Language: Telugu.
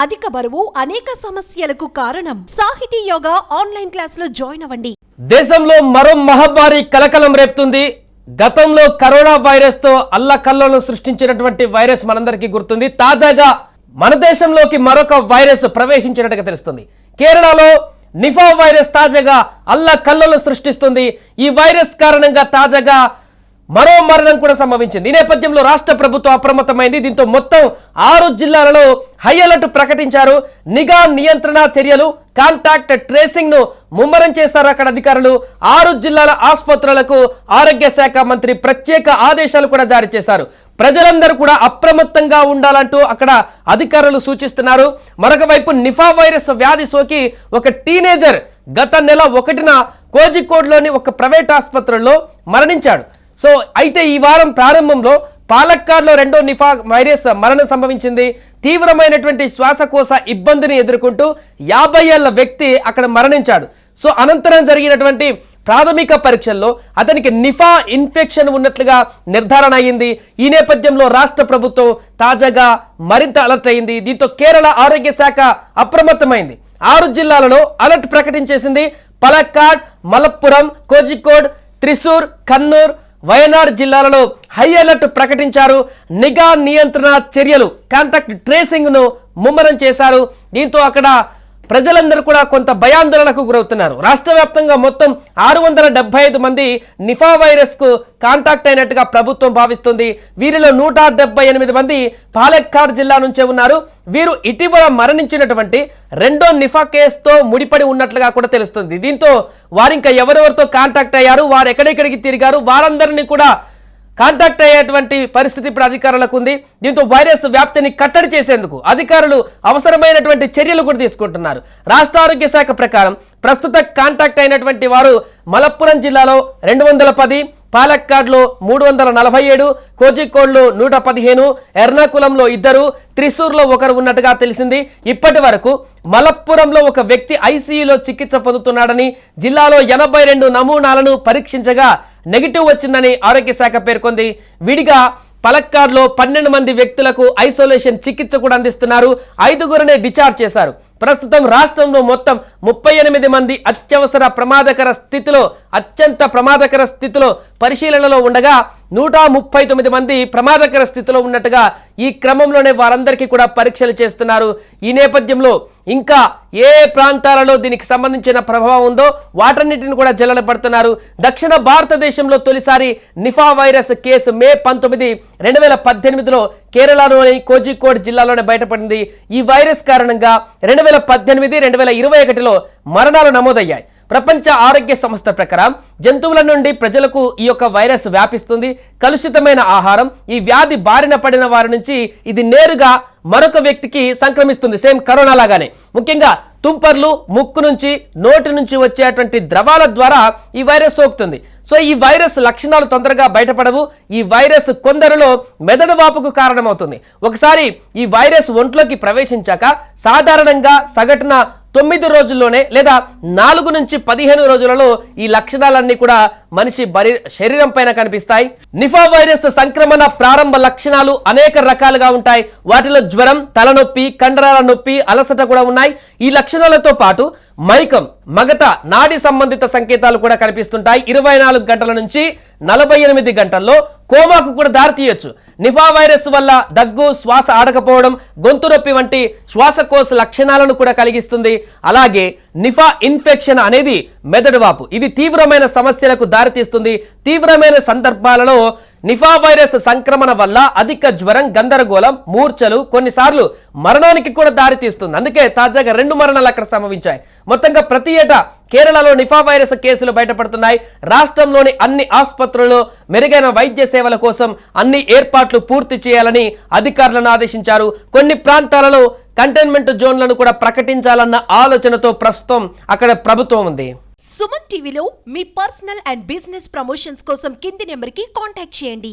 అధిక బరువు అనేక సమస్యలకు కారణం. సాహితీ యోగా ఆన్లైన్ క్లాసులో జాయిన్ అవ్వండి. దేశంలో మరో మహమ్మారి కలకలం రేపుతుంది. గతంలో కరోనా వైరస్ తో అల్లకల్లోలం సృష్టించినటువంటి వైరస్ మనందరికీ గుర్తుంది. తాజాగా మన దేశంలోకి మరొక వైరస్ ప్రవేశించినట్టుగా తెలుస్తుంది. కేరళలో నిఫా వైరస్ తాజాగా అల్లకల్లోలం సృష్టిస్తుంది. ఈ వైరస్ కారణంగా తాజాగా మరో మరణం కూడా సంభవించింది. ఈ నేపథ్యంలో రాష్ట్ర ప్రభుత్వం అప్రమత్తమైంది. దీంతో మొత్తం 6 జిల్లాలలో హై అలర్ట్ ప్రకటించారు. నిఘా నియంత్రణ చర్యలు, కాంటాక్ట్ ట్రేసింగ్ ను ముమ్మరం చేశారు అక్కడ అధికారులు. 6 జిల్లాల ఆసుపత్రులకు ఆరోగ్య శాఖ మంత్రి ప్రత్యేక ఆదేశాలు కూడా జారీ చేశారు. ప్రజలందరూ కూడా అప్రమత్తంగా ఉండాలంటూ అక్కడ అధికారులు సూచిస్తున్నారు. మరొక వైపు నిఫా వైరస్ వ్యాధి సోకి ఒక టీనేజర్ గత నెల 1న కోజికోడ్లోని ఒక ప్రైవేట్ ఆసుపత్రిలో మరణించాడు. సో అయితే ఈ వారం ప్రారంభంలో పాలక్కాడ్లో రెండో నిఫా వైరస్ మరణం సంభవించింది. తీవ్రమైనటువంటి శ్వాసకోశ ఇబ్బందిని ఎదుర్కొంటూ 50 ఏళ్ల వ్యక్తి అక్కడ మరణించాడు. సో అనంతరం జరిగినటువంటి ప్రాథమిక పరీక్షల్లో అతనికి నిఫా ఇన్ఫెక్షన్ ఉన్నట్లుగా నిర్ధారణ అయింది. ఈ నేపథ్యంలో రాష్ట్ర ప్రభుత్వం తాజాగా మరింత అలర్ట్ అయింది. దీంతో కేరళ ఆరోగ్య శాఖ అప్రమత్తమైంది. 6 జిల్లాలలో అలర్ట్ ప్రకటించేసింది. పాలక్కాడ్, మలప్పురం, కోజికోడ్, త్రిశూర్, కన్నూర్, వయనాడ్ జిల్లాలలో హై అలర్ట్ ప్రకటించారు. నిఘా నియంత్రణ చర్యలు, కాంటాక్ట్ ట్రేసింగ్ ను ముమ్మరం చేశారు. దీంతో అక్కడ ప్రజలందరూ కూడా కొంత భయాందోళనకు గురవుతున్నారు. రాష్ట్ర వ్యాప్తంగా మొత్తం 675 మంది నిఫా వైరస్ కు కాంటాక్ట్ అయినట్టుగా ప్రభుత్వం భావిస్తుంది. వీరిలో 178 మంది పాలక్కాడ్ జిల్లా నుంచే ఉన్నారు. వీరు ఇటీవల మరణించినటువంటి రెండో నిఫా కేసుతో ముడిపడి ఉన్నట్లుగా కూడా తెలుస్తుంది. దీంతో వారు ఇంకా ఎవరెవరితో కాంటాక్ట్ అయ్యారు, వారు ఎక్కడెక్కడికి తిరిగారు, వారందరినీ కూడా కాంటాక్ట్ అయ్యేటువంటి పరిస్థితి ఇప్పుడు అధికారులకు ఉంది. దీంతో వైరస్ వ్యాప్తిని కట్టడి చేసేందుకు అధికారులు అవసరమైనటువంటి చర్యలు కూడా తీసుకుంటున్నారు. రాష్ట్ర ఆరోగ్య శాఖ ప్రకారం ప్రస్తుత కాంటాక్ట్ అయినటువంటి వారు మలప్పురం జిల్లాలో 210, పాలక్కాడ్లో 347, కోజికోడ్లో 115, ఎర్నాకులంలో 2, త్రిశూర్లో 1 ఉన్నట్టుగా తెలిసింది. ఇప్పటి వరకు మలప్పురంలో ఒక వ్యక్తి ఐసీయూలో చికిత్స పొందుతున్నాడని, జిల్లాలో 82 నమూనాలను పరీక్షించగా నెగిటివ్ వచ్చిందని ఆరోగ్య శాఖ పేర్కొంది. విడిగా పాలక్కాడ్లో 12 మంది వ్యక్తులకు ఐసోలేషన్ చికిత్స కూడా అందిస్తున్నారు. 5గురినే డిశ్చార్జ్ చేశారు. ప్రస్తుతం రాష్ట్రంలో మొత్తం 38 మంది అత్యవసర అత్యంత ప్రమాదకర స్థితిలో పరిశీలనలో ఉండగా 139 మంది ప్రమాదకర స్థితిలో ఉన్నట్టుగా ఈ క్రమంలోనే వారందరికీ కూడా పరీక్షలు చేస్తున్నారు. ఈ నేపథ్యంలో ఇంకా ఏ ప్రాంతాలలో దీనికి సంబంధించిన ప్రభావం ఉందో వాటన్నిటిని కూడా జల్లెడ పడుతున్నారు. దక్షిణ భారతదేశంలో తొలిసారి నిఫా వైరస్ కేసు మే 19, 2018లో కేరళలోని కోజికోడ్ జిల్లాలోనే బయటపడింది. ఈ వైరస్ కారణంగా 2018, 2021లో మరణాలు నమోదయ్యాయి. ప్రపంచ ఆరోగ్య సంస్థ ప్రకారం జంతువుల నుండి ప్రజలకు ఈ యొక్క వైరస్ వ్యాపిస్తుంది. కలుషితమైన ఆహారం, ఈ వ్యాధి బారిన పడిన వారి నుంచి ఇది నేరుగా మరొక వ్యక్తికి సంక్రమిస్తుంది. సేమ్ కరోనా లాగానే. ముఖ్యంగా తుంపర్లు, ముక్కు నుంచి, నోటి నుంచి వచ్చేటువంటి ద్రవాల ద్వారా ఈ వైరస్ సోకుతుంది. సో ఈ వైరస్ లక్షణాలు తొందరగా బయటపడవు. ఈ వైరస్ కొందరిలో మెదడు వాపుకు కారణమవుతుంది. ఒకసారి ఈ వైరస్ ఒంట్లోకి ప్రవేశించాక సాధారణంగా సగటున 9 రోజుల్లోనే లేదా 4 నుంచి 15 రోజులలో ఈ లక్షణాలన్నీ కూడా మనిషి శరీరం పైన కనిపిస్తాయి. నిఫా వైరస్ సంక్రమణ ప్రారంభ లక్షణాలు అనేక రకాలుగా ఉంటాయి. వాటిలో జ్వరం, తలనొప్పి, కండరాల నొప్పి, అలసట కూడా ఉన్నాయి. ఈ లక్షణాలతో పాటు మైకం, మగత, నాడి సంబంధిత సంకేతాలు కూడా కనిపిస్తుంటాయి. 24 గంటల నుంచి 48 గంటల్లో కోమాకు కూడా దారితీయొచ్చు. నిఫా వైరస్ వల్ల దగ్గు, శ్వాస ఆడకపోవడం, గొంతు నొప్పి వంటి శ్వాసకోశ లక్షణాలను కూడా కలిగిస్తుంది. అలాగే నిఫా ఇన్ఫెక్షన్ అనేది మెదడు వాపు. ఇది తీవ్రమైన సమస్యలకు దారితీస్తుంది. తీవ్రమైన సందర్భాలలో నిఫా వైరస్ సంక్రమణ వల్ల అధిక జ్వరం, గందరగోళం, మూర్ఛలు, కొన్నిసార్లు మరణానికి కూడా దారితీస్తుంది. అందుకే తాజాగా 2 మరణాలు అక్కడ సంభవించాయి. మొత్తంగా ప్రతి ఏటా కేరళలో నిఫా వైరస్ కేసులు బయటపడుతున్నాయి. రాష్ట్రంలోని అన్ని ఆసుపత్రుల్లో మెరుగైన వైద్య సేవల కోసం అన్ని ఏర్పాట్లు పూర్తి చేయాలని అధికారులను ఆదేశించారు. కొన్ని ప్రాంతాలలో కంటైన్మెంట్ జోన్లను కూడా ప్రకటించాలన్న ఆలోచనతో ప్రస్తుతం అక్కడ ప్రభుత్వం ఉంది. సుమన్ టీవీలో మీ పర్సనల్ అండ్ బిజినెస్ ప్రమోషన్స్ కోసం కింది నెంబర్కి కాంటాక్ట్ చేయండి.